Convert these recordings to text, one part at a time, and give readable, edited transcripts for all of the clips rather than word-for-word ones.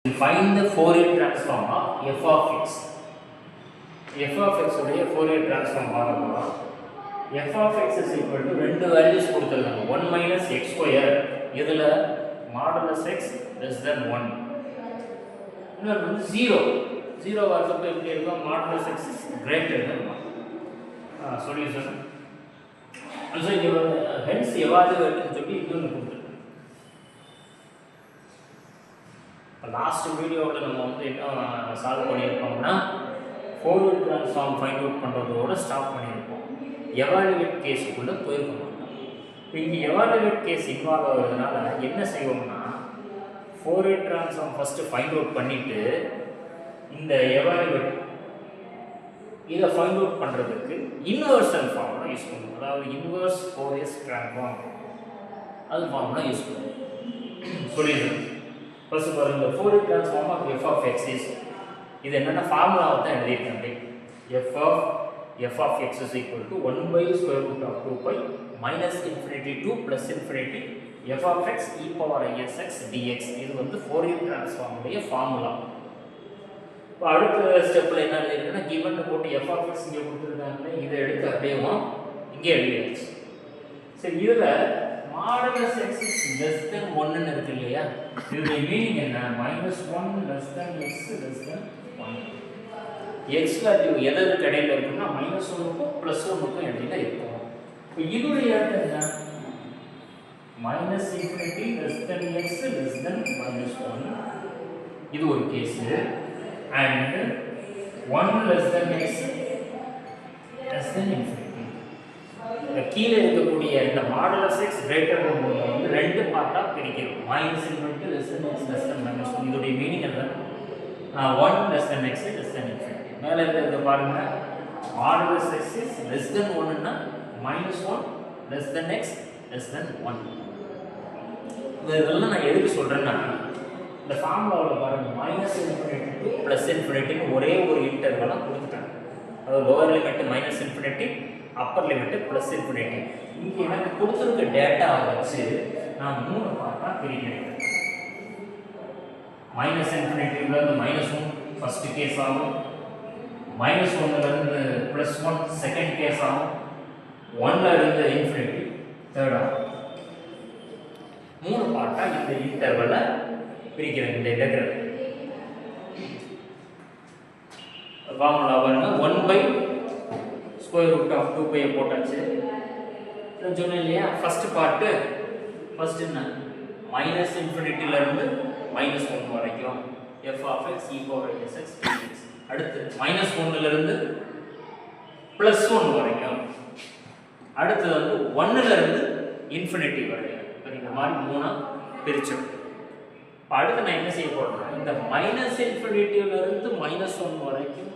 Find the Fourier transform of f of x. f of x உடைய Fourier transform பார்க்கலாம். f of x is equal to ரெண்டு values கொடுத்திருக்காங்க. 1 minus x square இதுல modulus x less than 1. இன்னொரு வந்து 0. 0 வரப்ப எப்படி இருக்கும்? modulus x is greater than 1. Solution. Also இங்க hence evaluate சொல்லி இன்னொரு கொடுத்திருக்காங்க. லாஸ்ட் வீடியோவில் நம்ம வந்து என்ன சால்வ் பண்ணியிருக்கோம்னா ஃபோரியர் ட்ரான்ஸ்ஃபார்ம் ஃபைண்ட் அவுட் பண்ணுறதோட ஸ்டாப் பண்ணியிருக்கோம். எவாலுவேட் கேஸுக்குள்ளே போயிருக்க மாட்டோம். இப்போ இங்கே எவாலுவேட் கேஸ் இன்வால்வ் ஆகிறதுனால என்ன செய்வோம்னா Fourier transform first find out பண்ணிவிட்டு இந்த எவாலுவேட் இதை ஃபைண்ட் அவுட் பண்ணுறதுக்கு இன்வர்சல் ஃபார்முலா யூஸ் பண்ணுவோம். அதாவது இன்வர்ஸ் ஃபோரியர் ட்ரான்ஸ்ஃபார்ம் அது ஃபார்முலா யூஸ் பண்ணுவோம். சொல்லிடுறேன். ஃபர்ஸ்ட் பாருங்க, the Fourier transform of f of x is இது என்னன்னா ஃபார்முலாவை தான் எழுதியிருக்கேன். f of x is equal to 1 by square root of 2 pi minus infinity to plus infinity f of x e power isx dx. இது வந்து Fourier transform உடைய formula. இப்போ அடுத்த ஸ்டெப்ல என்ன எழுதிருக்கேன்னா given போட்டு f of x இங்கே கொடுத்துருக்காங்க, இதை எடுத்து அப்படியே இங்கே எழுதியாச்சு. சரி, இதுல modulus x is less than 1 ன்னு இருக்கு இல்லையா? இதோட மீனிங் என்ன? -1 less than x less than 1. x value எதற்கு இடையில இருக்குன்னா -1க்கும் +1க்கும் இடையில இருக்கும். இப்போ இதோட அர்த்தம் என்ன? -infinity less than x less than -1. இது ஒரு case. and 1 less than x less than infinity. கீழே இருக்கக்கூடிய இந்த மாடுலஸ் எக்ஸ் கிரேட்டர் தென் 1 வந்து ரெண்டு பார்ட்டா பிரிக்கிறோம். Minus infinity less than X less than minus 1. இதோட மீனிங் என்ன? 1 less than X less than infinity. மேலே இருக்கிறத பாருங்க, modulus X is less than 1 னா -1 less than X less than 1. இதெல்லாம் நான் எதுக்கு சொல்றேன்னா இந்த ஃபார்முலாவில் பாருங்க, மைனஸ் இன்ஃபினிட்டி டு பிளஸ் இன்ஃபினிட்டின்னு ஒரே ஒரு இன்டர்வலாக கொடுத்துட்டாங்க. அதாவது lower limit minus infinity, upper limit plus infinity. இங்கே எனக்கு கொடுத்துருக்க டேட்டாவை வச்சு நான் 3 பார்ட்டாக பிரிக்கிறேன். மைனஸ் இன்ஃபினிட்டிலேருந்து -1 ஃபர்ஸ்ட் கேஸ் ஆகும், -1லேருந்து +1 செகண்ட் கேஸ் ஆகும், 1ல இருந்து இன்ஃபினிட்டி தேர்ட் ஆகும். 3 பார்ட்டாக இந்த இன்டர்வலை பிரிக்கிறேன். இந்த இன்டெக்ரல் ஃபார்முலா பாருங்க, 1 by square root of 2 by போட்டாச்சு. நான் சொன்னேன் இல்லையா, ஃபர்ஸ்ட் பார்ட்டு ஃபர்ஸ்ட் என்ன, மைனஸ் இன்ஃபினிட்டில இருந்து -1 வரைக்கும் f of x e power isx dx. அடுத்து -1ல இருந்து +1 வரைக்கும். அடுத்து வந்து 1ல இருந்து இன்ஃபினிட்டி வரைக்கும். இப்போ இந்த மாதிரி 3ஆ பிரிச்சோம். இப்போ அடுத்து நான் என்ன செய்ய போறேன்னா இந்த மைனஸ் இன்ஃபினிட்டில இருந்து -1 வரைக்கும்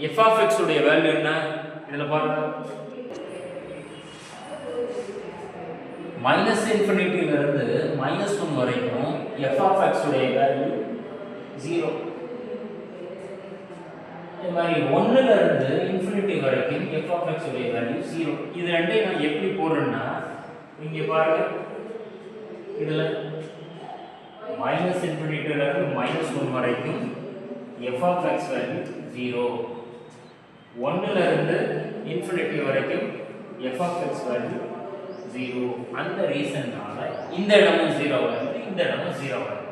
f of x உடைய வேல்யூ என்ன? இதுல பாருங்க, மைனஸ் இன்ஃபினிட்டில இருந்து -1 வரைக்கும் f of x உடைய வேல்யூ 0. இந்த மாதிரி 1ல இருந்து இன்ஃபினிட்டி வரைக்கும் f of x உடைய வேல்யூ 0. இது ரெண்டையும் நான் எப்படி போடுறேன்னா இங்க பாருங்க, இதுல மைனஸ் இன்ஃபினிட்டில இருந்து -1 வரைக்கும் f of x வேல்யூ 0. 1ல இருந்து இன்ஃபினிட்டி வரைக்கும் f of x வேல்யூ 0. அந்த ரீசன்னால இந்த இடமும் 0 வருது, இந்த இடமும் 0 வருது.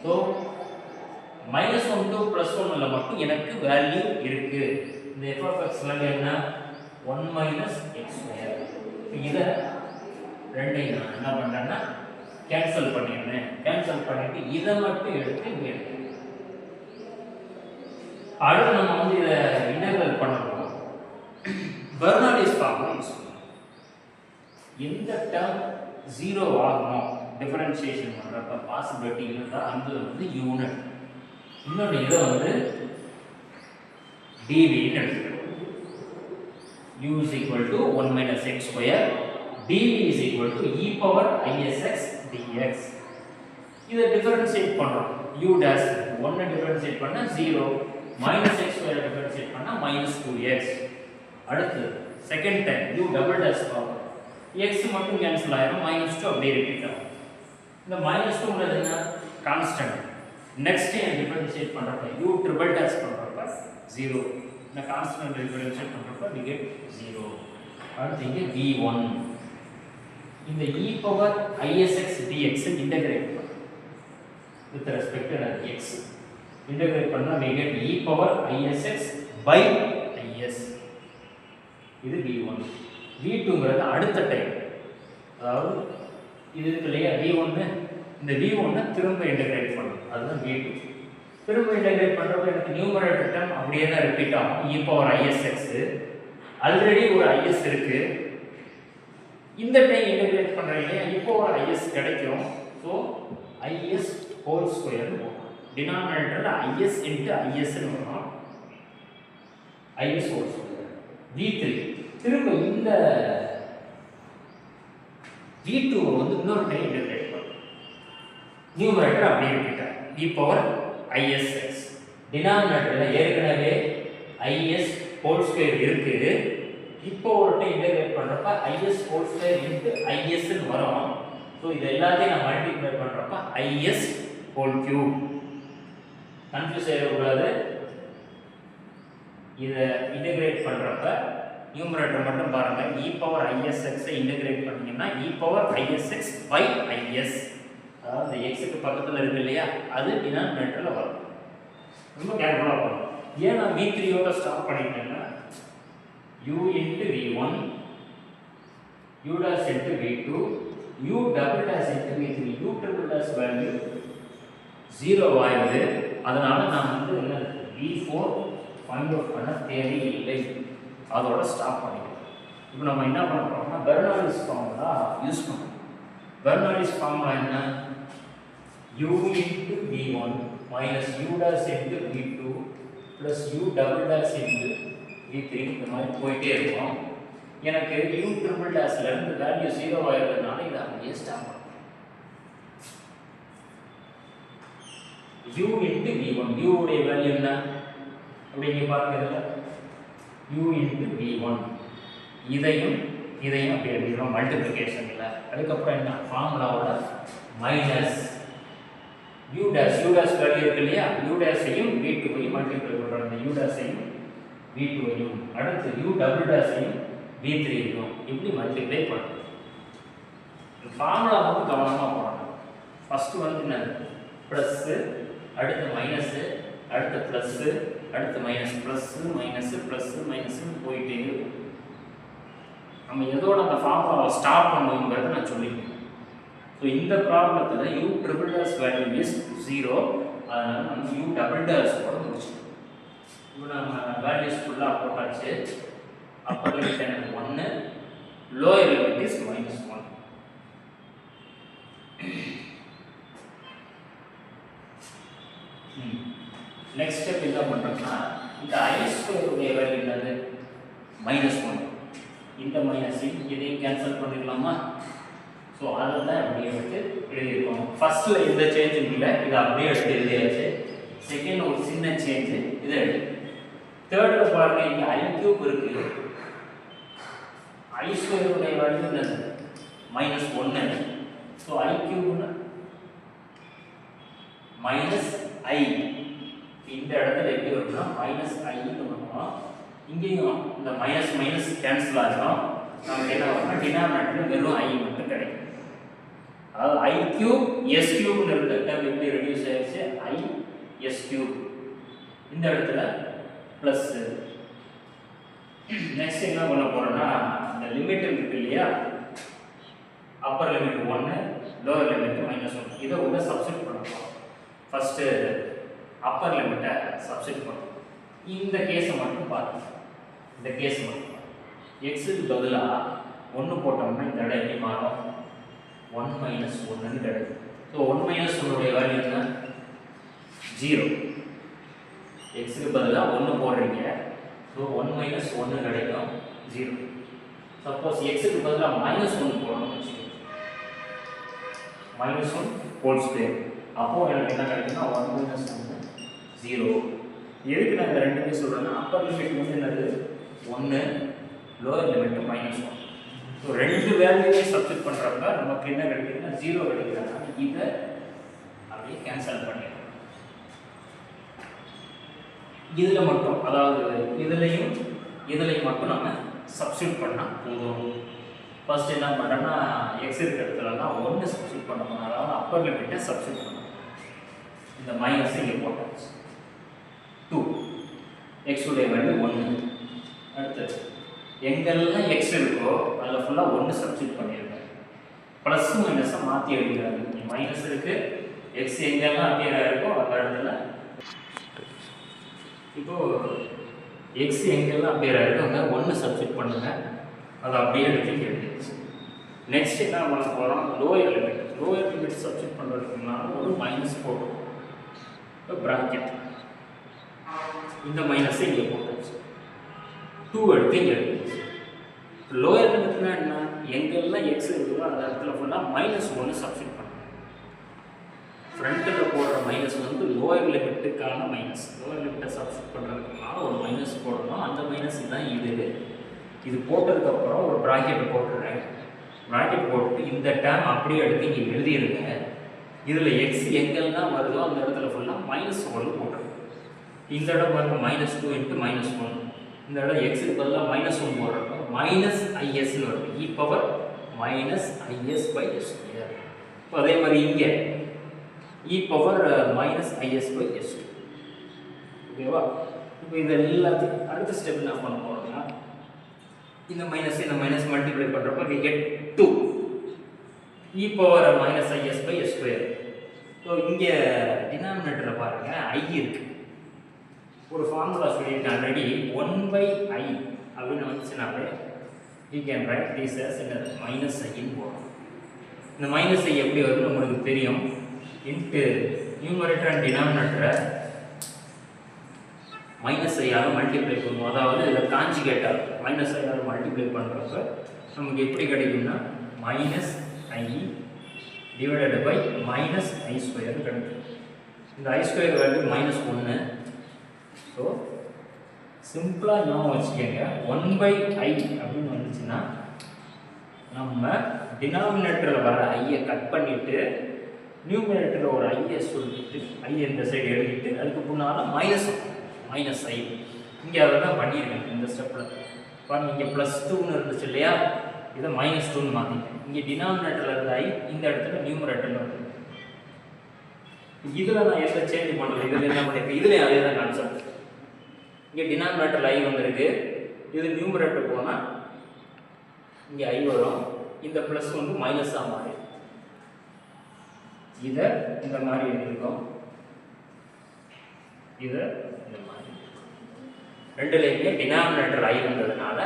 ஸோ -1 to +1ல மட்டும் எனக்கு வேல்யூ இருக்கு. இந்த f of x வேல்யூ என்ன? 1 minus x square. இதை ரெண்டையும் நான் என்ன பண்றேன்னா கேன்சல் பண்ணிடுறேன். கேன்சல் பண்ணிட்டு இதை மட்டும் எடுத்து இங்கே எடுத்து அடுத்து நம்ம வந்து இதை இன்டெகிரல் பண்ணணும். பெர்னாலிஸ் ஃபார்முலா யூஸ் பண்ணுவோம். எந்த டேர்ம் 0 ஆகணும் டிஃபரன்ஷியேஷன் பண்ணுறப்ப பாசிபிலிட்டி இருந்தால் அந்த வந்து யூனிட். இன்னொன்று இதை வந்து டிவின்னு எடுத்துக்கணும். u is equal to 1 minus x square, dv is equal to e power isx dx. இதை டிஃபரன்ஷியேட் பண்ணுறோம். u dash 1 டிஃபரன்ஷியேட் பண்ணால் 0, minus x square டிஃபரன்ஷியேட் பண்ணால் -2x. அடுத்து second time u double dash ஆகும், x மட்டும் கேன்சல் ஆயிடும், -2 அப்படியே repeat ஆகும். இந்த -2ங்கிறது என்ன? கான்ஸ்டன்ட். நெக்ஸ்ட் டைம் டிஃபரன்ஷியேட் பண்ணுறப்ப u ட்ரிபிள் டேஷ் பண்ணுறப்ப 0. இந்த கான்ஸ்டன்ட் டிஃபரன்ஷியேட் பண்ணுறப்ப we get 0. அடுத்து இங்கே v1 இந்த e power isx dx integrate பண்ணும் with respect to x. Integrate பண்ணா we get e power isx by is. இது v1. v2ங்கிறது அடுத்த டைம், அதாவது இது இருக்கு இல்லையா v1, இந்த v1 திரும்ப இன்டகிரேட் பண்ணும், அதுதான் v2. திரும்ப இன்டகிரேட் பண்ணுறப்ப எனக்கு நியூமரேட்டர் டேர்ம் அப்படியே தான் ரிப்பீட் ஆகும். e பவர் isx ஆல்ரெடி ஒரு is இருக்கு, இந்த டைம் இன்டகிரேட் பண்ணுறீங்க e பவர் is கிடைக்கும். ஸோ is ஹோல் ஸ்கொயர்னு போகும். டினாமினேட்டரில் is இன்ட்டு isன்னு வரும், is ஹோல் ஸ்கொயர். v3 திரும்ப இந்த v2 வந்து இன்னொரு டைம் இன்டகிரேட் பண்ணும், நியூமரேட்டர் அப்படியே ரிப்பீட் ஆகும். e பவர் isx டினாமினேட்டரில் ஏற்கனவே is ஹோல் ஸ்கொயர் இருக்குது, இப்போ ஒரு டைம் இன்டகிரேட் பண்ணுறப்ப is ஹோல் ஸ்கொயர் இன்ட்டு isன்னு வரும். ஸோ இது எல்லாத்தையும் நான் மல்டிப்ளை பண்ணுறப்ப is ஹோல் கியூப். கன்ஃபியூஸ் ஆகிடக்கூடாது. இதை இன்டகிரேட் பண்ணுறப்ப நியூமரேட்டர் மட்டும் பாருங்கள், e பவர் isx இன்டகிரேட் பண்ணிங்கன்னா e power isx by is, அதாவது எக்ஸுக்கு பக்கத்தில் இருக்கு இல்லையா, அது டினாமினேட்டரில் வரும். ரொம்ப கேர்ஃபுல்லாக வரும். ஏன் நான் v3யோட ஸ்டாப் பண்ணிட்டேன்னா u into v1 u dash into v2 u double dash into v3 u triple dash value 0 ஆயிடுது. அதனால நான் வந்து என்ன v4 ஃபைண்ட் அவுட் பண்ண தேவையில்லை, அதோட ஸ்டாப் பண்ணிடுவோம். இப்போ நம்ம என்ன பண்ண போறோம்னா பெர்னாலிஸ் ஃபார்முலா யூஸ் பண்ணுவோம். பெர்னாலிஸ் ஃபார்முலா என்ன, u into v1 minus u dash into v2 plus u double dash into v3 இந்த மாதிரி போயிட்டே இருக்கும். எனக்கு u triple dashல இருந்து வேல்யூ 0 ஆயிடுறதுனால இதை அப்படியே ஸ்டாப் பண்ணுவோம். u into v1 u உடைய வேல்யூ என்ன அப்படிங்க பாருங்க, u into v1 இதையும் அப்படி எழுதிடுறோம் மல்டிப்ளிகேஷனில். அதுக்கப்புறம் என்ன ஃபார்முலாவோட மைனஸ் u dash வேல்யூ இருக்கு இல்லையா, u dash-ஐயும் v2-ஐயும் மல்டிப்ளை பண்ணுறோம். இந்த u dash-ஐயும் v2-ஐயும் அடுத்து u double dash-ஐயும் v3-ஐயும் இப்படி மல்டிப்ளை பண்ணுறோம். ஃபார்முலா வந்து கவனமாக போடணும். ஃபஸ்ட்டு வந்து என்ன ப்ளஸ்ஸு, அடுத்து மைனஸு, அடுத்து ப்ளஸ்ஸு, அடுத்து மைனஸ், ப்ளஸ்ஸு மைனஸு ப்ளஸ்ஸு மைனஸ்ன்னு போயிட்டே இருக்கும். நம்ம எதோட அந்த ஃபார்முலாவை ஸ்டாப் பண்ணுவோங்கிறத நான் சொல்லியிருக்கேன். ஸோ இந்த ப்ராப்ளத்தில் u triple dash value is 0, அதனால நம்ம u டபுள் டேஷ் போட முடிச்சிடும். இப்போ நம்ம வேல்யூஸ் ஃபுல்லாக போட்டாச்சு. அப்பர் லிமிட் எனக்கு 1, lower limit is -1. Next step என்ன பண்ணுறோம்னா இந்த i² உடைய வேல்யூ என்னது -1. இந்த மைனஸையும் இதையும் கேன்சல் பண்ணிடலாமா? ஸோ அதை தான் அப்படியே வச்சு எழுதியிருக்கோம். ஃபர்ஸ்ட்டில் எந்த சேஞ்சும் இல்லை, இதை அப்படியே எடுத்து எழுதியாச்சு. செகண்ட் ஒரு சின்ன சேஞ்சு, இதை எழுது. தேர்டில் பாருங்கள், இங்கே i³ இருக்குது, i² உடைய வேல்யூ என்னது -1. ஸோ i³ -i இந்த இடத்துல எப்படி வரும்னா -i பண்ணுவோம். இங்கேயும் இந்த மைனஸ் மைனஸ் கேன்சல் ஆகும். நமக்கு என்ன வரும்னா டினாமினேட்டர் வெறும் i மட்டும் கிடைக்கும். அதாவது i³ s³ இருந்த டேர்ம் எப்படி ரெடியூஸ் ஆயிடுச்சு, i s³ இந்த இடத்துல ப்ளஸ். நெக்ஸ்ட் என்ன பண்ண போறோம்னா இந்த லிமிட் இருக்கு இல்லையா, அப்பர் லிமிட் 1, லோவர் லிமிட் -1, இதை உள்ள சப்ஸ்டிட் பண்ண போறோம். ஃபர்ஸ்ட் அப்பர் லிமிட்டை சப்ஸ்டிட் பண்ணுவோம். இந்த கேஸை மட்டும் பாருங்க, இந்த கேஸ் மட்டும் எக்ஸுக்கு பதிலாக 1 போட்டோம்னா இந்த இடம் எப்படி மாறும், 1 - 1ன்னு கிடைக்கும். ஸோ 1 - 1உடைய வேல்யூ என்ன 0. எக்ஸுக்கு பதிலாக 1 போடுறீங்க, ஸோ 1 - 1 கிடைக்கும் 0. சப்போஸ் எக்ஸுக்கு பதிலாக -1 போடணும்னு வச்சுக்கோங்க, -1 ஹோல் ஸ்கொயர், அப்போது எனக்கு என்ன கிடைக்குன்னா 1 - 1 0. எதுக்கு நான் இந்த ரெண்டுமே சொல்கிறேன்னா அப்பர் லிமிட் வந்து என்னது 1, லோவர் லிமிட் -1. ஸோ ரெண்டு வேல்யூவையும் சப்ஸ்டிட் பண்ணுறப்ப நமக்கு என்ன கிடைக்குதுன்னா 0 கிடைக்குதுன்னா இதை அப்படியே கேன்சல் பண்ணிடலாம். இதில் மட்டும், அதாவது இதுலையும் மட்டும் நம்ம சப்ஸ்டியூட் பண்ணால் போதும். ஃபர்ஸ்ட் என்ன பண்ணுறேன்னா எக்ஸ் இருக்கிற இடத்துலலாம் 1 சப்ஸ்டியூட் பண்ண போனோம், அதாவது அப்பர் லிமிட்டை சப்ஸ்டியூட் பண்ணணும். இந்த மைனஸ் இங்கே போட்டாச்சு. 2 எக்ஸ் உடைய வேல்யூ 1. அடுத்தது எங்கெல்லாம் எக்ஸ் இருக்கோ அதில் ஃபுல்லாக 1 சப்ஸ்டியூட் பண்ணியிருக்கேன். ப்ளஸ் மைனஸை மாற்றி எழுதிக்கிறாங்க. மைனஸ் இருக்குது, எக்ஸ் எங்கெல்லாம் அப்பியர் ஆகிருக்கோ அந்த இடத்துல இப்போது எக்ஸ் எங்கெல்லாம் அப்பியர் ஆகிருக்கோ அங்கே 1 சப்ஸ்டியூட் பண்ணுங்க. அதை அப்படியே எடுத்து எழுதிடுச்சு. நெக்ஸ்ட் என்ன பண்ண போகிறோம், லோயர் லிமிட் சப்ஸ்டியூட் பண்ணுறதுக்கு முன்னால் ஒரு மைனஸ் போடுறோம். இப்போ ப்ராக்கெட் இந்த மைனஸை இங்கே போட்டாச்சு. 2 எடுத்து இங்கே எழுதிடுச்சு. லோயர் லிமிட்னா என்ன, எங்கெல்லாம் எக்ஸ் இருக்குதோ அந்த இடத்துல ஃபுல்லாக -1 சப்ஸ்டியூட் பண்ணணும். ஃப்ரண்ட்டில் போடுற மைனஸ் வந்து லோயர் லிமிட்டுக்கான மைனஸ். லோயர் லிமிட்டை சப்ஸ்டியூட் பண்ணுறதுக்குனால ஒரு மைனஸ் போடணும். அந்த மைனஸ் தான் இது போட்டதுக்கப்புறம் ஒரு ப்ராக்கெட் போட்டுடுறேன். ப்ராக்கெட் போட்டு இந்த டேம் அப்படியே எடுத்து இங்கே எழுதிடுங்க. இதில் எக்ஸ் எங்கெல்லாம் வருதோ அந்த இடத்துல ஃபுல்லாக -1 போட்டுருங்க. இந்த இடம் வந்து -2 × -1. இந்த இடம் எக்ஸுக்கு பதிலாக -1 போடுறப்போ -isன்னு வருது. e power -is/s². இப்போ அதே மாதிரி இங்கே e பவர் -is/s². ஓகேவா? இப்போ இது எல்லாத்தையும் அடுத்த ஸ்டெப் என்ன பண்ண போகிறோம்னா இந்த மைனஸ் மல்டிப்ளை பண்ணுறப்போ we get 2 e power -is/s². So இங்கே டினாமினேட்டரில் பாருங்கள் i இருக்குது. ஒரு ஃபார்முலா சொல்லியிருக்கேன் ஆல்ரெடி, 1/i அப்படின்னு வந்துச்சுனாலே we can write this as -i போடும். இந்த -i எப்படி வரும்னு உங்களுக்கு தெரியும். இன்ட்டு நியூமரேட்டர் அண்ட் டினாமினேட்டரை -i மல்டிப்ளை பண்ணுவோம். அதாவது இதில் காஞ்சிகேட்டாக -i மல்டிப்ளை பண்ணுறப்ப நமக்கு எப்படி கிடைக்கும்னா -i டிவைடட் பை -i² கிடைக்கும். இந்த i² வேல்யூ -1. ஸோ சிம்பிளாக ஞாபகம் வச்சுக்கோங்க, 1/i அப்படின்னு வந்துச்சுன்னா நம்ம டினாமினேட்டரில் வர ஐயை கட் பண்ணிவிட்டு நியூமினேட்டரில் ஒரு ஐயை சொல்லிட்டு ஐயை இந்த சைடு எழுதிட்டு அதுக்கு முன்னால் -i. இங்கே அதை தான் பண்ணியிருக்கேன் இந்த ஸ்டெப்பில். பாருங்கள், இங்கே +2ன்னு இருந்துச்சு இல்லையா, இதை -2ன்னு மாற்றிட்டேன். இங்கே டினாமினேட்டரில் இருந்த ஐ இந்த இடத்துல நியூமரேட்டரில் வருது. இதில் நான் எந்த சேஞ்ச் பண்ணல. இதில் என்ன பண்ணியிருக்கேன், இதுலேயும் அதே தான் கான்செப்ட். இங்கே டினாமினேட்டரில் ஐ வந்துருக்கு, இது நியூமரேட்டர் போனால் இங்கே ஐ வரும். இந்த ப்ளஸ் வந்து மைனஸாக மாறி இதை இந்த மாதிரி எழுதியிருக்கோம், இதை இந்த மாதிரி. ரெண்டுலேயுமே டினாமினேட்டர் ஐ வந்ததுனால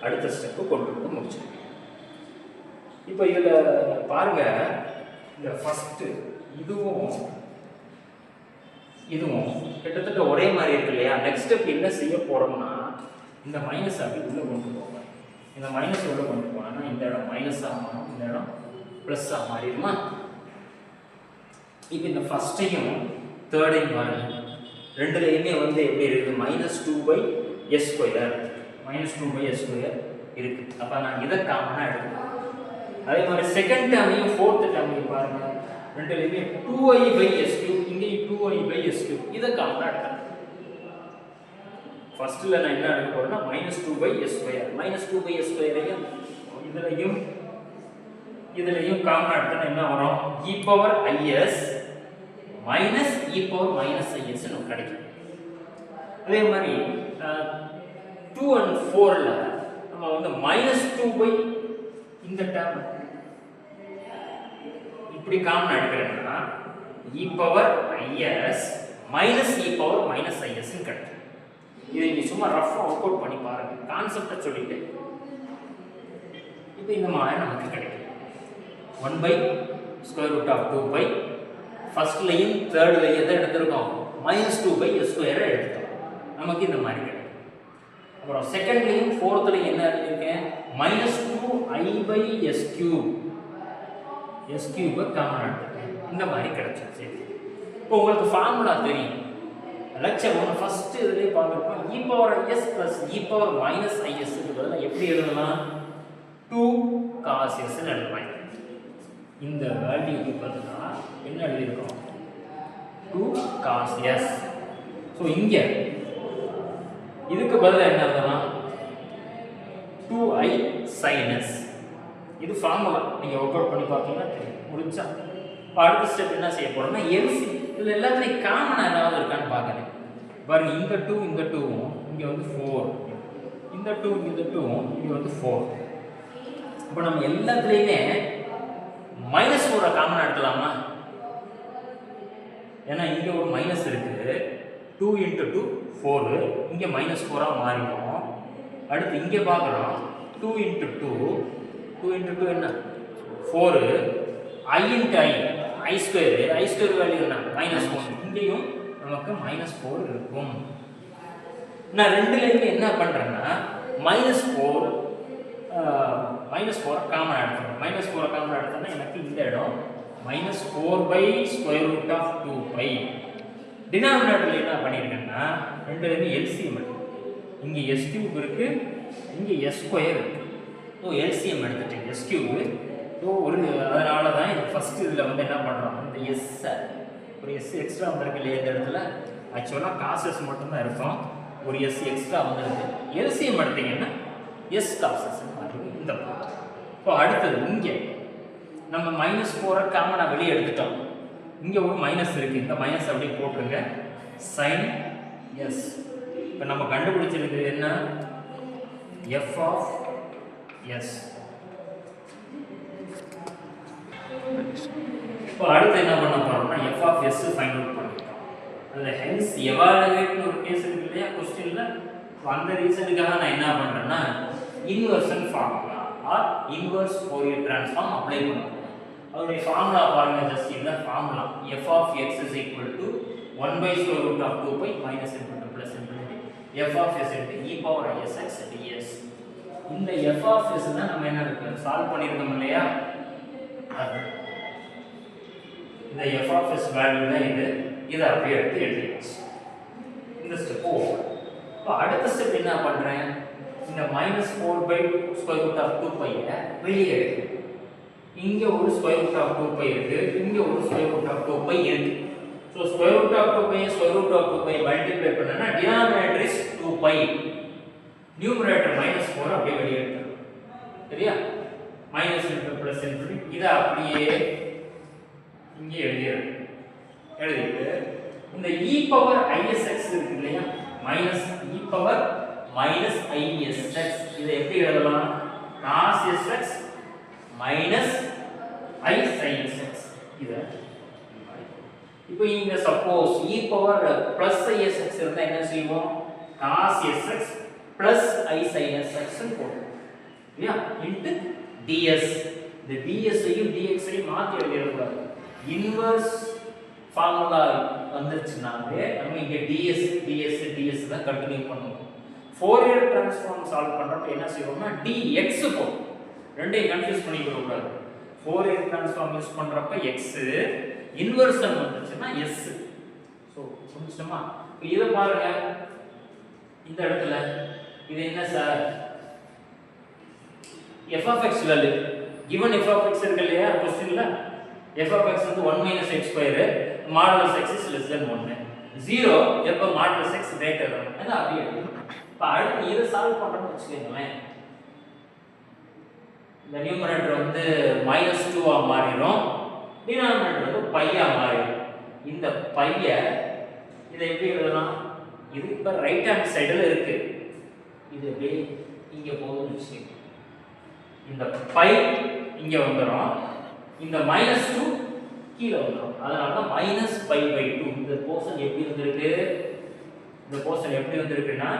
அடுத்த ஸ்டெப்பு கொண்டு வந்து முடிச்சிருக்கேன். இப்போ இதில் பாருங்கள், இந்த ஃபஸ்ட்டு இதுவும் கிட்டத்தட்ட ஒரே மாதிரி இருக்கு இல்லையா. நெக்ஸ்ட் ஸ்டெப் என்ன செய்ய போகிறோம்னா இந்த மைனஸ் அப்படி உள்ளே கொண்டு போவோம். இந்த மைனஸ் உள்ளே கொண்டு போனோம்னா இந்த இடம் மைனஸாக மாறும், இந்த இடம் ப்ளஸ்ஸாக மாறிடுமா. இப்போ இந்த ஃபஸ்ட்டையும் தேர்டையும் பாருங்கள், ரெண்டுலேயுமே வந்து எப்படி இருக்குது, -2/s² இருக்குது. அப்போ நான் இதை காமனாக எடுக்கிறேன். அதே மாதிரி செகண்ட் டேர்மையும் ஃபோர்த் டேர்மையும் பாருங்கள், ரெண்டுலேயுமே 2i/s³, இங்கேயும் 2i/s³. இதை காமனாக எடுக்கிறேன். ஃபர்ஸ்ட்டில் நான் என்ன எடுக்க போகிறேன்னா -2/s². -2/s²ஐயும் இதுலையும் காமனாக எடுத்தா என்ன வரும், e⁻is -e⁻−is நமக்கு கிடைக்கும். அதே மாதிரி 2 and 4ல் நம்ம வந்து -2 இந்த டேர்ம் இப்படி காமன் எடுக்கிறேன்னா e⁻is -e⁻−is கிடைக்கும். இதை நீ சும்மா ரஃபாக ஒர்க் அவுட் பண்ணி பாருங்க, கான்செப்டை சொல்லிட்டு. இப்போ இந்த மாதிரி நமக்கு கிடைக்கும் 1/√2π. ஃபர்ஸ்ட்லையும் தேர்ட்லையும் எதை எடுத்துருக்கோம், -2/s² எடுத்துட்டோம், நமக்கு இந்த மாதிரி கிடைக்கும். அப்புறம் செகண்ட்லையும் ஃபோர்த்லையும் என்ன இருக்கேன், -2i/s³ காமன் எடுத்துட்டேன். இந்த மாதிரி கிடைச்சிருச்சு. இப்போ உங்களுக்கு ஃபார்முலா தெரியும். லெக்சர் 1 ஃபர்ஸ்ட் இதுலேயே பார்த்துருப்போம். e⁻is + e⁻−is பதிலாக எப்படி எழுதலாம், 2 cos s எழுதலாம். இந்த வேல்யூக்கு பதிலாக என்ன எழுதியிருக்கோம், 2 cos s. ஸோ இங்கே இதுக்கு பதிலா என்ன எழுதலாம் 2i sin s. இது ஃபார்முலா நீங்க ஒர்க் அவுட் பண்ணி பார்த்தீங்கன்னா தெரியும். முடிஞ்சா அடுத்த ஸ்டெப் என்ன செய்ய போறோம்னா எல்சி. இதுல எல்லாத்துலயும் காமனா ஏதாவது இருக்கான்னு பார்க்கணும். பாருங்க இந்த 2 இந்த 2 இங்க வந்து 4, இந்த 2 இந்த 2 இங்க வந்து 4. இப்போ நம்ம எல்லாத்துலயுமே -4 காமனா எடுக்கலாமா? ஏன்னா இங்க ஒரு மைனஸ் இருக்கு. 2 × 2 4, இங்க -4 மாறிடும். அடுத்து இங்க பார்க்கறோம் 2 × 2 என்ன 4, i × i ஸ்கொயர் வேல்யூ என்ன -1. இங்கேயும் நமக்கு -4 இருக்கும். நான் ரெண்டுலயுமே என்ன பண்றேன்னா -4 காமன் எடுத்துறேன். -4 காமன் எடுத்தா எனக்கு இந்த இடம் -4/√2π. டினாமினேட்டர்ல என்ன பண்ணிருக்கேன்னா ரெண்டுலயுமே எல்சிஎம் எடுத்து, இங்க s³ இருக்கு, இங்க s² இருக்கு. ஸோ எல்சிஎம் எடுத்துட்டேன் s³. ஸோ அதனால தான் இது ஃபர்ஸ்ட் இதில் வந்து என்ன பண்ணுறோம், இந்த ஒரு எஸ் எக்ஸ்ட்ரா வந்திருக்கு இல்லையா இந்த இடத்துல. ஆக்சுவலாக காசஸ் மட்டும்தான் இருக்கும், ஒரு எஸ் எக்ஸ்ட்ரா வந்துருக்கு. எல்சிஎம் எடுத்தீங்கன்னா எஸ் காசஸ் இந்த. இப்போ அடுத்தது இங்கே நம்ம -4 காமனாக வெளியே எடுத்துட்டோம். இங்கே ஒரு மைனஸ் இருக்குது, இந்த மைனஸ் அப்படியே போட்டுருங்க. sin s. இப்போ நம்ம கண்டுபிடிச்சிருக்கு என்ன, f of s. இப்போ அடுத்து என்ன பண்ண போறோம்னா f of s find out பண்ணிட்டோம். அதில் ஹென்ஸ் எவாலுவேட்னு ஒரு கேஸ் இருக்கு இல்லையா கொஸ்டின்ல. அந்த ரீசனுக்காக நான் என்ன பண்ணுறேன்னா inversion formula or inverse Fourier transform apply பண்ணுறேன். அதோடைய ஃபார்முலா பாருங்க, ஜஸ்ட் இந்த formula f of x is equal to 1/√2π minus infinity plus infinity f of s into e power isx ds. இந்த f of s தான் நம்ம என்ன இருக்கு solve பண்ணிருக்கோம் இல்லையா. இந்த f of s வேல்யூ தான் இது அப்படியே எடுத்து எழுதியாச்சு. இந்த ஸ்டெப் ஓவர். இப்போ அடுத்த ஸ்டெப் என்ன பண்றேன், இந்த -4/√2π வெளியே எடுக்கிறேன். இங்க ஒரு √2π இருக்கு, இங்க ஒரு √2π இருக்கு. ஸோ √2π மல்டிப்ளை பண்ணனா டினாமினேட்டர் இஸ் 2π, நியூமரேட்டர் -4 அப்படியே வெளியே எடுத்துறோம். சரியா? -∞ + ∞ இத அப்படியே இங்கே எழுதிட்டு இந்த e பவர் isx இருக்கு இல்லையா, -isx இதை எப்படி எழுதலாம், cos sx - i sin sx. இத இப்போ இங்க சப்போஸ் e பவர் +isx இருந்தா என்ன செய்வோம், cos sx + i sin sx ன்னு போடுவோம் இல்லையா, இன்டு ds. இந்த ds ஐயும் dx ஐயும் மாத்தி எழுதிடக்கூடாது. இன்வர்ஸ் ஃபார்முலா வந்துருச்சுனாலே நம்ம இங்க ds தான் கண்டினியூ பண்ணுவோம். ஃபோரியர் ட்ரான்ஸ்ஃபார்ம் சால்வ் பண்றப்ப என்ன செய்வோம்னா dx போடுவோம். ரெண்டையும் கன்ஃபியூஸ் பண்ணிக்க கூடாது. ஃபோரியர் ட்ரான்ஸ்ஃபார்ம் யூஸ் பண்றப்ப x, இன்வர்ஷன் வந்துச்சுன்னா s. சோ புரிஞ்சுமா? இப்போ இத பாருங்க, இந்த இடத்துல இது என்ன sir, f of x value given f of x இருக்கு இல்லையா क्वेश्चनல, f of x வந்து 1 - x square modulus x is less than 1. 0 எப்ப மாடுலஸ் x கிரேட்டர் than 1 அது அப்படியே. இப்போ அடுத்து இத சால்வ் பண்றோம்னு வெச்சுக்கோங்களேன், இந்த நியூமரேட்டர் வந்து -2 ஆ மாறிடும், டினாமினேட்டர் வந்து π ஆ மாறிடும். இந்த π இதை எப்படி எழுதலாம், இது இப்ப ரைட் ஹேண்ட் சைடுல இருக்கு, இது அப்படியே இங்க போகுதுன்னு வெச்சுக்கோங்க. இந்த π இங்க வந்துரும், இந்த -2 கீழ வந்துரும். அதனால தான் -π/2. இந்த போர்ஷன் எப்படி வந்திருக்கு, இந்த போர்ஷன் எப்படி வந்திருக்குன்னா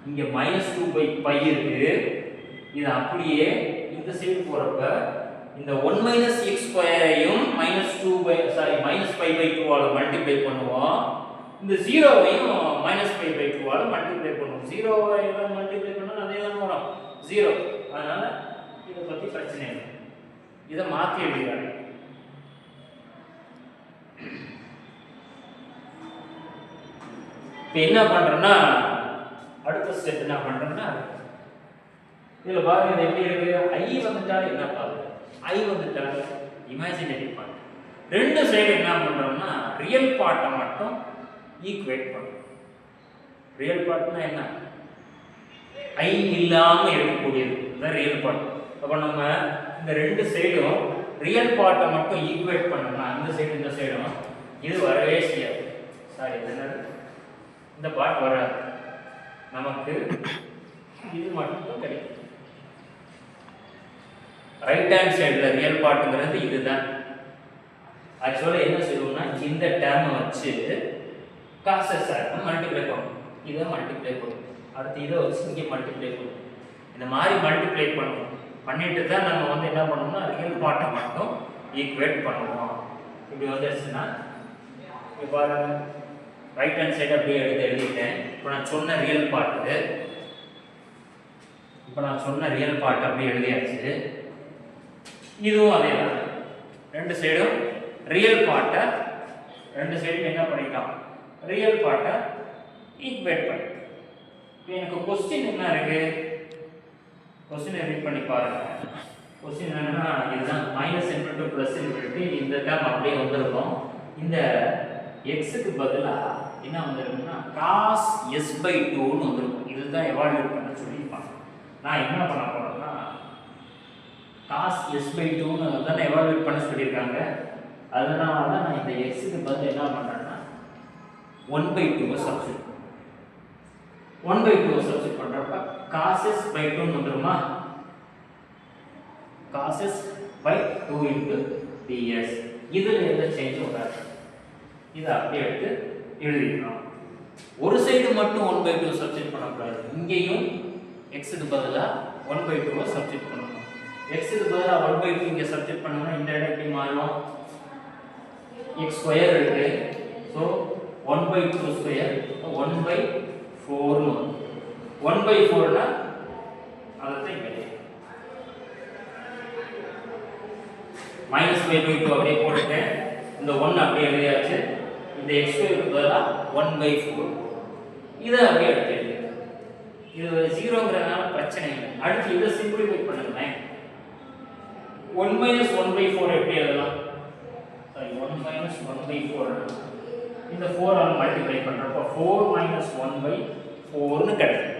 இங்க -2/π இருக்கு. இது அப்படியே இந்த சைடு போறப்ப இந்த 1 - x ஸ்கொயரையும் -π/2 ஆல மல்டிப்ளை பண்ணுவோம். இந்த 0வையும் -π/2 ஆல மல்டிப்ளை பண்ணுவோம். 0வை மல்டிப்ளை பண்ணா அதே தான் வரும் 0. அதனால இத பத்தி பிரச்சனை இல்லை, இத மாத்தி எழுதிறாங்க. இப்போ என்ன பண்றேன்னா அடுத்த ஸ்டெப் என்ன பண்றேன்னா, இதுல பாருங்க இது எப்படி இருக்கு, i வந்துட்டாலே என்ன பாருங்க, i வந்துட்டாலே இமேஜினரி பார்ட். ரெண்டு சைடு என்ன பண்றோம்னா ரியல் பார்ட்டை மட்டும் ஈக்குவேட் பண்றோம். ரியல் பார்ட்னா என்ன, ஐ இல்லாமல் இருக்கக்கூடியது இதுதான் ரியல் பார்ட். அப்போ நம்ம இந்த ரெண்டு சைடும் ரியல் பார்ட்டை மட்டும் ஈக்குவேட் பண்ணோம்னா இந்த சைடு இந்த சைடும் இது வரவே செய்யாது. சாரி இந்த பார்ட் வராது, நமக்கு இது மட்டும் கிடைக்கும். ரைட் ஹேண்ட் சைடில் ரியல் பார்ட்டுங்கிறது இதுதான். ஆக்சுவலாக என்ன செய்வோம்னா இந்த டேர்மை வச்சு காசஸ் மல்டிப்ளை பண்ணணும். இதை மல்டிப்ளை பண்ணணும், அடுத்து இதை வச்சு இங்கே மல்டிப்ளை பண்ணணும். இந்த மாதிரி மல்டிப்ளை பண்ணணும். பண்ணிட்டு தான் நம்ம வந்து என்ன பண்ணணும்னா ரியல் பார்ட்டை மட்டும் ஈக்குவேட் பண்ணுவோம். இப்படி வந்துடுச்சுன்னா இப்போ பாருங்க, ரைட் ஹேண்ட் சைடு அப்படியே எழுதிட்டேன். இப்போ நான் சொன்ன ரியல் பார்ட் அப்படியே எழுதியாச்சு. இதுவும் அதே தான், ரெண்டு சைடும் ரியல் பார்ட்டை ரெண்டு சைடும் என்ன பண்ணிட்டோம், ரியல் பார்ட்டை ஈக்குவேட் பண்ணி. இப்போ எனக்கு கொஸ்டின் என்ன இருக்கு, கொஸ்டினை ரீட் பண்ணி பாருங்க. கொஸ்டின் என்னன்னா இதுதான், மைனஸ் இன்ஃபினிட்டி ப்ளஸ் இன்ஃபினிட்டி இந்த டேர்ம் அப்படியே வந்துருக்கும். இந்த எக்ஸுக்கு பதிலாக என்ன வந்துருக்குன்னா காஸ் s/2ன்னு வந்துருக்கும். இதுதான் எவால்யூட் பண்ண சொல்லியிருப்பாங்க. நான் என்ன பண்ண போறேன்னா காஸ் s/2ன்னு தானே எவால்யூட் பண்ண சொல்லியிருக்காங்க. அதனால தான் நான் இந்த எக்ஸுக்கு பதில் என்ன பண்ணுறேன்னா 1/2 சப்ஸ்டிட் 1/2 சப்ஸ்டிட் பண்ணுறப்ப காஸ் s/2ன்னு வந்துருமா, காஸ் s/2 இன்டு ds. இதில் எந்த சேஞ்சும் வராது. இதை அப்படியே எடுத்து எழுதிக்கலாம். ஒரு சைடு மட்டும் 1/2 சப்ஸ்டிட் பண்ணக்கூடாது. இங்கேயும் எக்ஸுக்கு பதிலாக 1/2 சப்ஸ்டிட் பண்ணணும். எக்ஸுக்கு பதிலாக 1/2 இங்கே சப்ஸ்டிட் பண்ணோம்னா இந்த இடம் எப்படி மாறும், x ஸ்கொயர் இருக்கு. ஸோ 1/2 ஸ்கொயர் 1/4ன்னு 1/4னா அதை -5/2 அப்படியே போட்டுட்டேன். இந்த 1 அப்படியே எழுதியாச்சு. இந்த x ஸ்கொயருக்கு பதிலாக 1/4 இதை அப்படியே எடுத்து எழுதிடுறேன். இது 0ங்கிறதுனால பிரச்சனை இல்லை. அடுத்து இதை சிம்பிளிஃபை பண்ணுங்களேன். 1 - 1/4 எப்படி எழுதலாம், 1 - 1/4 இந்த 4 ஆல் மல்டிப்ளை பண்ணுறப்போ 4 - 1/4ன்னு கிடைக்கும்.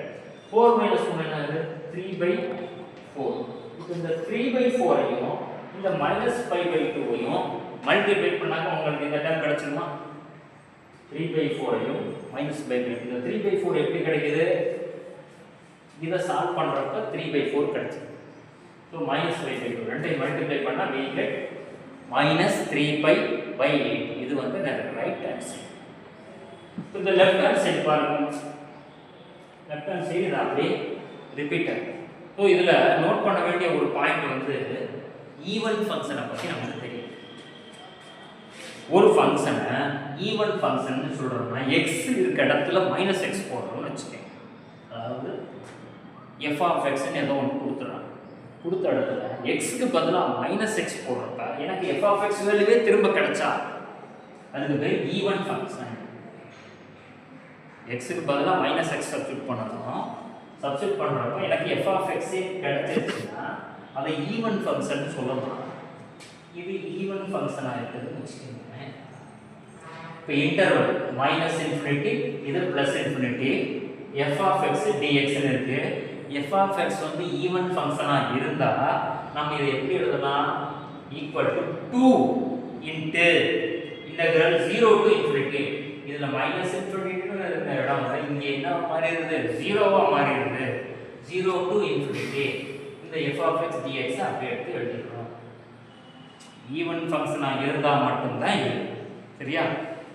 4 - 1 என்னது 3/4. இப்போ இந்த 3/4ஐயும் இந்த -5/2ஐயும் மல்டிப்ளை பண்ணாக்க உங்களுக்கு இந்த டேர்ம் கிடைச்சிருமா, 3/4ஐயும் -5/2. இந்த 3/4 எப்படி கிடைக்குது, இதை சால்வ் பண்ணுறப்ப 3/4 கிடைச்சிருக்கு. ஸோ -5/2 ரெண்டையும் மல்டிப்ளை பண்ணால் we get -3π/8. இது வந்து ரைட் ஹேண்ட் சைடு. இந்த லெஃப்ட் ஹேண்ட் சைடு பாருங்க, லெஃப்ட் ஹேண்ட் சைடு இது அப்படியே ரிப்பீட் ஆகும். ஸோ இதில் நோட் பண்ண வேண்டிய ஒரு பாயிண்ட் வந்து ஈவன் ஃபங்க்ஷனை பற்றி நமக்கு தெரியும். ஒரு ஃபங்க்ஷனை ஈவன் ஃபங்க்ஷன் சொல்கிறோம்னா எக்ஸ் இருக்க இடத்துல -x போடுறோம்னு வச்சுக்கோங்க. அதாவது f(x)ன்னு ஏதோ ஒன்று கொடுத்துட்றாங்க. கொடுத்த இடத்துல எக்ஸுக்கு பதிலாக -x போடுறப்ப எனக்கு f(x) வேல்யூவே திரும்ப கிடைச்சா அதுக்கு பேர் ஈவன் ஃபங்க்ஷன். எக்ஸுக்கு பதிலாக -x சப்ஸ்டிட் பண்ணணும். சப்ஸ்டிட் பண்ணுறப்ப எனக்கு f(x) கிடைச்சிருச்சுன்னா அதை ஈவன் ஃபங்க்ஷன் சொல்லலாம். இது ஈவன் ஃபங்க்ஷனாக இருக்குதுன்னு வச்சுக்கோங்க. இப்போ இன்டர்வல் -∞ இது +∞, f(x) dxன்னு இருக்கு. f(x) வந்து ஈவன் ஃபங்க்ஷனாக இருந்தால் நம்ம இதை எப்படி எழுதலாம், equal to 2 into integral 0 to ∞. இதில் -∞ இருந்த இடம் இங்கே என்ன மாறிடுது, 0வா மாறிடுது. 0 to ∞. இந்த f(x) dx அப்படியே எடுத்து எழுதிக்கிறோம். ஈவன் ஃபங்க்ஷனாக இருந்தால் மட்டும்தான் இது. சரியா?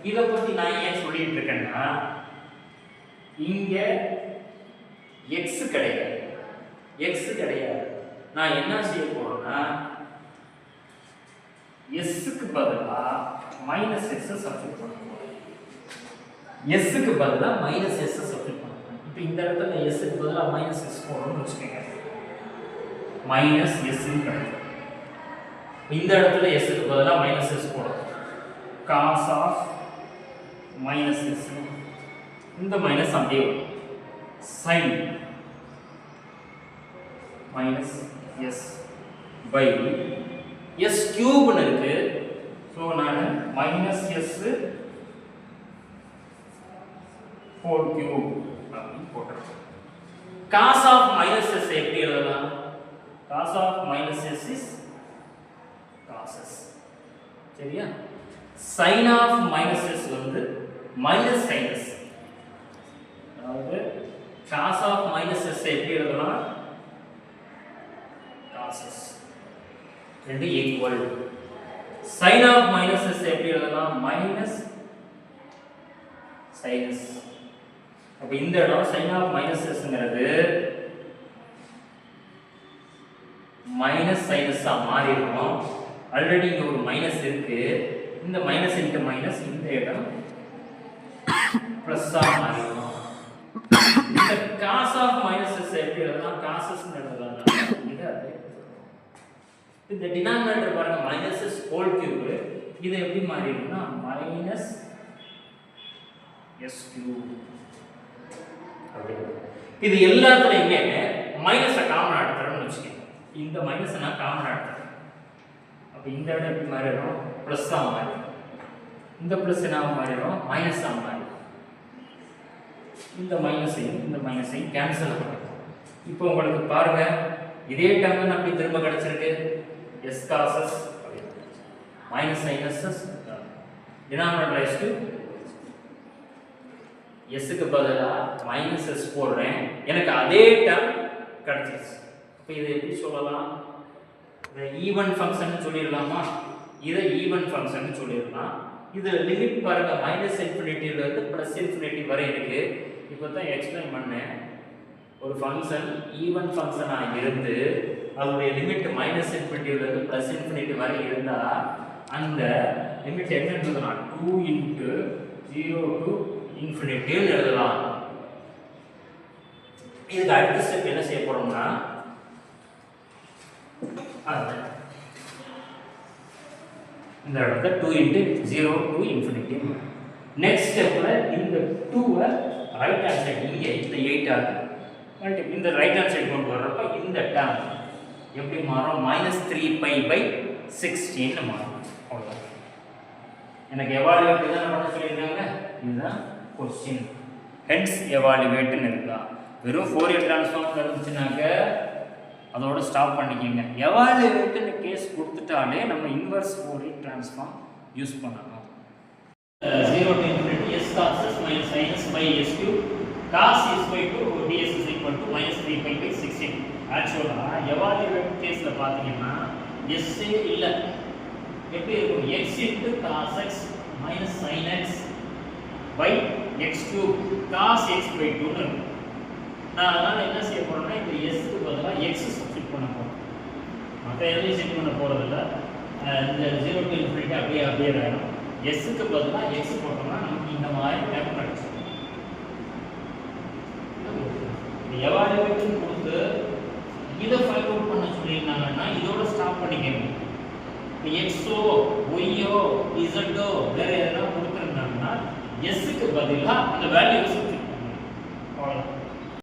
இதை பற்றி நான் ஏன் சொல்லிட்டு இருக்கேன்னா இங்கே எக்ஸ் கிடையாது. நான் என்ன செய்ய போறேன்னா எஸ்க்கு பதிலாக -x சப்ஸ்டிட் பண்ண போறேன். எஸ்க்கு பதிலாக -s சப்ஸ்டிட் பண்ண போறேன். இப்போ இந்த இடத்துல எஸ்க்கு பதிலாக -x போடணும்னு வச்சுக்கோங்க. -s கிடைக்கும். இந்த இடத்துல எஸ்க்கு பதிலாக -s போடணும். cos of -s இந்த மைனஸ் அப்படியே வரும். sin -s by s கியூப்னு இருக்கு. ஸோ நான் -s ஹோல் கியூப் அப்படின்னு போட்டுருக்கேன். cos of minus s எப்படி எழுதலாம்? cos of minus s is cos s. சரியா? sin of minus s வந்து minus sin s. அதாவது cos of minus s எப்படி எழுதலாம்? cos s. ரெண்டு equal. sin of minus s எப்படி எழுதலாம்? minus sin s. அப்ப இந்த இடம் sin of minus sங்கிறது minus sin s ஆ மாறிடும். ஆல்ரெடி இங்க ஒரு மைனஸ் இருக்கு. இந்த மைனஸ் இன்டு மைனஸ் இந்த இடம் பிளஸ் ஆ மாறிடும். இந்த cos of minus s எப்படி எழுதலாம்? cos s ன்னு எழுதலாம். இது அதே. இந்த டினாமினேட்டர் பாருங்க minus s whole cube. இது எப்படி மாறிடும்னா minus s cube. இது எல்லாத்துலயுமே மைனஸை காமன் எடுத்துறோம்னு வச்சுக்கோங்க. இந்த மைனஸை நான் காமன் எடுத்துறேன். அப்போ இந்த இடம் எப்படி மாறிடும்? ப்ளஸ்ஸாக மாறிடும். இந்த ப்ளஸ் என்ன மாறிடும்? மைனஸாக மாறிடும். இந்த மைனஸையும் கேன்சல் பண்ணிடும். இப்போ உங்களுக்கு பாருங்க இதே டேர்ம் அப்படி திரும்ப கிடைச்சிருக்கு. s cos s minus sin s denominator is to s க்கு பதிலா minus s போடுறேன். எனக்கு அதே டேர்ம் கிடைச்சிருச்சு. அப்ப இதை எப்படி சொல்லலாம்? இதை ஈவன் ஃபங்க்ஷன் சொல்லிடலாமா? இதை ஈவன் ஃபங்க்ஷன் சொல்லிடலாம். இது லிமிட் பாருங்க மைனஸ் இன்ஃபினிட்டில இருந்து பிளஸ் இன்ஃபினிட்டி வரை இருக்கு. இப்போ தான் எக்ஸ்பிளைன் பண்ணேன். ஒரு ஃபங்க்ஷன் ஈவன் ஃபங்க்ஷனா இருந்து அதோடைய லிமிட் மைனஸ் இன்ஃபினிட்டில இருந்து பிளஸ் இன்ஃபினிட்டி வரை இருந்தா அந்த லிமிட் என்னன்றதுனா 2 into 0 to infinity ன்னு எழுதலாம். இதுக்கு அடுத்த ஸ்டெப் என்ன செய்ய போறோம்னா இந்த இடத்துல 2 into 0 to infinity. நெக்ஸ்ட் ஸ்டெப்ல இந்த 2-ஐ ரைட் ஹேண்ட் சைடு இங்க இந்த 8 ஆகும். இந்த ரைட் ஹேண்ட் சைடு கொண்டு வரப்ப இந்த டேர்ம் எப்படி மாறும்? -3π/16 மாறும். அவ்வளவுதான். எனக்கு எவாலுவேட் தான் பண்ண சொல்லியிருக்காங்க. இதுதான் क्वेश्चन. ஹென்ஸ் எவாலுவேட்னு இருக்கா. வெறும் ஃபோரியர் ட்ரான்ஸ்ஃபார்ம் இருந்துச்சுனாக்க அதோட ஸ்டாப் பண்ணிக்கங்க. எவாலுவேட்னு கேஸ் கொடுத்துட்டாலே நம்ம இன்வர்ஸ் ஃபோரியர் ட்ரான்ஸ்ஃபார்ம் யூஸ் பண்ணணும். 0 to infinity s cos s minus sin s by s cube cos s by 2 ds is equal to -3π/16. ஆக்சுவலா எவாலுவேட் கேஸ்ல பாத்தீங்கன்னா s இல்ல எப்படி இருக்கும்? x into cos x minus sin x by x cube cos x by 2 ன்னு இருக்கும். நான் அதனால என்ன செய்ய போறேன்னா இந்த s க்கு பதிலா x சப்ஸ்டிட் பண்ண போறேன். மற்ற எதையும் செட் பண்ண போறதில்ல. இந்த 0 to infinity அப்படியே ஆயிடும். s க்கு பதிலா x போட்டோம்னா நமக்கு இந்த மாதிரி டேர்ம் கிடைக்கும். இது எவாலுவேஷன் கொடுத்து இதை ஃபைண்ட் அவுட் பண்ண சொல்லிருந்தாங்கன்னா இதோட ஸ்டாப் பண்ணிக்கங்க. எக்ஸோ ஒய்யோ இசட்டோ வேற எதனா கொடுத்துருந்தாங்கன்னா எஸ்ஸுக்கு பதிலாக அந்த வேல்யூ சப்ஸ்டிட் பண்ணுங்க. அவ்வளோதான்.